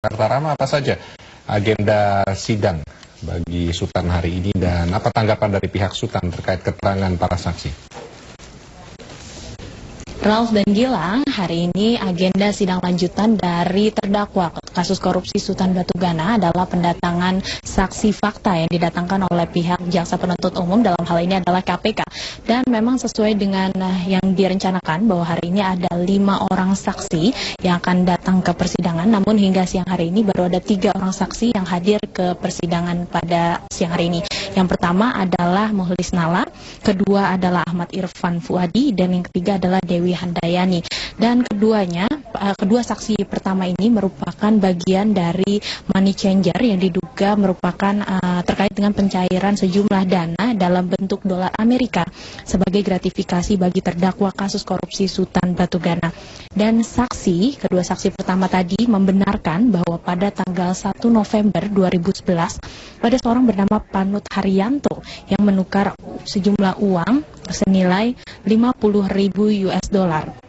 Jakarta. Rama, apa saja agenda sidang bagi Sultan hari ini dan apa tanggapan dari pihak Sultan terkait keterangan para saksi? Ralf dan Gilang, hari ini agenda sidang lanjutan dari terdakwa kasus korupsi Sultan Batu Gana adalah pendatangan saksi fakta yang didatangkan oleh pihak jaksa penuntut umum, dalam hal ini adalah KPK. Dan memang sesuai dengan yang direncanakan bahwa hari ini ada 5 orang saksi yang akan datang ke persidangan, namun hingga siang hari ini baru ada 3 orang saksi yang hadir ke persidangan pada siang hari ini. Yang pertama adalah Muhlis Nala, kedua adalah Ahmad Irfan Fuadi, dan yang ketiga adalah Dewi Handayani. Dan kedua saksi pertama ini merupakan bagian dari money changer yang diduga merupakan terkait dengan pencairan sejumlah dana dalam bentuk dolar Amerika sebagai gratifikasi bagi terdakwa kasus korupsi Sultan Batu Gana. Dan kedua saksi pertama tadi membenarkan bahwa pada tanggal 1 November 2011 pada seorang bernama Panut Haryanto yang menukar sejumlah uang senilai 50.000 US dollar.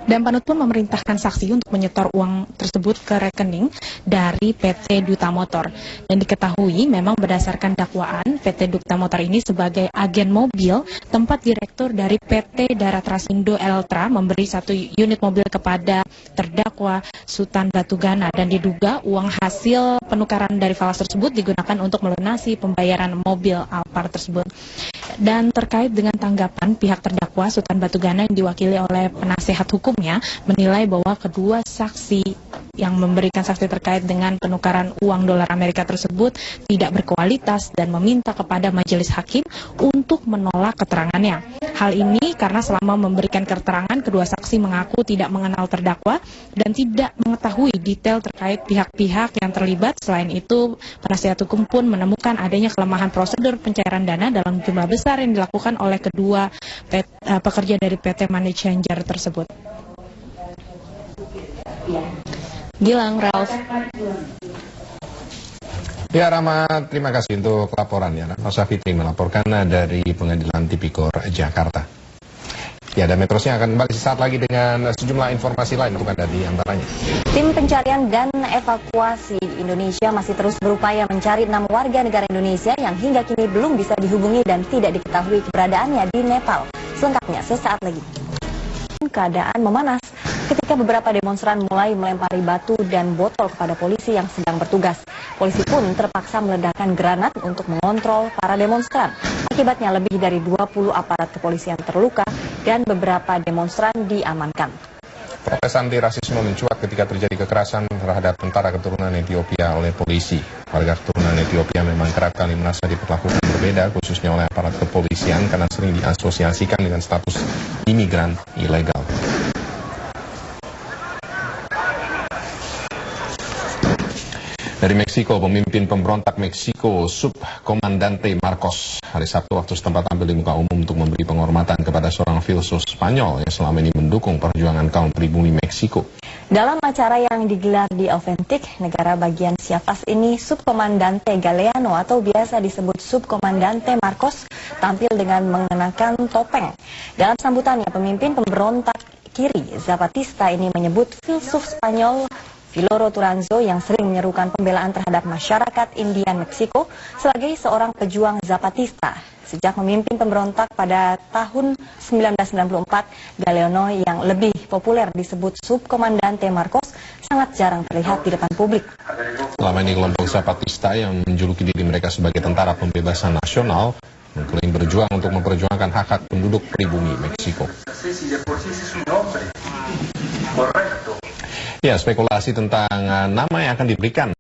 Dan Panut pun memerintahkan saksi untuk menyetor uang tersebut ke rekening dari PT Duta Motor. Dan diketahui memang berdasarkan dakwaan PT Duta Motor ini sebagai agen mobil tempat direktur dari PT Darat Rasindo Eltra memberi 1 unit mobil kepada terdakwa Sultan Batu Gana, dan diduga uang hasil penukaran dari falas tersebut digunakan untuk melunasi pembayaran mobil Alphard tersebut. Dan terkait dengan tanggapan pihak terdakwa Sultan Batu Gana yang diwakili oleh penasehat hukumnya menilai bahwa kedua saksi yang memberikan saksi terkait dengan penukaran uang dolar Amerika tersebut tidak berkualitas dan meminta kepada majelis hakim untuk menolak keterangannya. Hal ini karena selama memberikan keterangan kedua saksi mengaku tidak mengenal terdakwa dan tidak mengetahui detail terkait pihak-pihak yang terlibat. Selain itu, penasihat hukum pun menemukan adanya kelemahan prosedur pencairan dana dalam jumlah besar yang dilakukan oleh kedua pekerja dari PT Money Changer tersebut. Gilang, Ralf. Ya, Rama, terima kasih untuk laporannya. Rama Fitri melaporkan dari Pengadilan Tipikor Jakarta. Ya, dan Metrosnya akan kembali sesaat lagi dengan sejumlah informasi lain untuk Anda di antaranya. Tim pencarian dan evakuasi di Indonesia masih terus berupaya mencari 6 warga negara Indonesia yang hingga kini belum bisa dihubungi dan tidak diketahui keberadaannya di Nepal. Selengkapnya sesaat lagi. Keadaan memanas ketika beberapa demonstran mulai melempari batu dan botol kepada polisi yang sedang bertugas. Polisi pun terpaksa meledakkan granat untuk mengontrol para demonstran. Akibatnya lebih dari 20 aparat kepolisian terluka dan beberapa demonstran diamankan. Protes anti rasisme mencuat ketika terjadi kekerasan terhadap tentara keturunan Ethiopia oleh polisi. Warga keturunan Ethiopia memang kerap kali merasa diperlakukan berbeda, khususnya oleh aparat kepolisian karena sering diasosiasikan dengan status imigran ilegal. Dari Meksiko, pemimpin pemberontak Meksiko, Subkomandante Marcos, hari Sabtu waktu setempat tampil di muka umum untuk memberi penghormatan kepada seorang filsuf Spanyol yang selama ini mendukung perjuangan kaum pribumi Meksiko. Dalam acara yang digelar di Authentic, negara bagian Chiapas ini, Subkomandante Galeano atau biasa disebut Subkomandante Marcos tampil dengan mengenakan topeng. Dalam sambutannya, pemimpin pemberontak kiri Zapatista ini menyebut filsuf Spanyol Filoro Turanzo yang sering menyerukan pembelaan terhadap masyarakat Indian Meksiko sebagai seorang pejuang Zapatista. Sejak memimpin pemberontak pada tahun 1994, Galeano yang lebih populer disebut Subkomandante Marcos sangat jarang terlihat di depan publik. Selama ini kelompok Zapatista yang menjuluki diri mereka sebagai tentara pembebasan nasional mengklaim berjuang untuk memperjuangkan hak-hak penduduk pribumi Meksiko. Ya, spekulasi tentang nama yang akan diberikan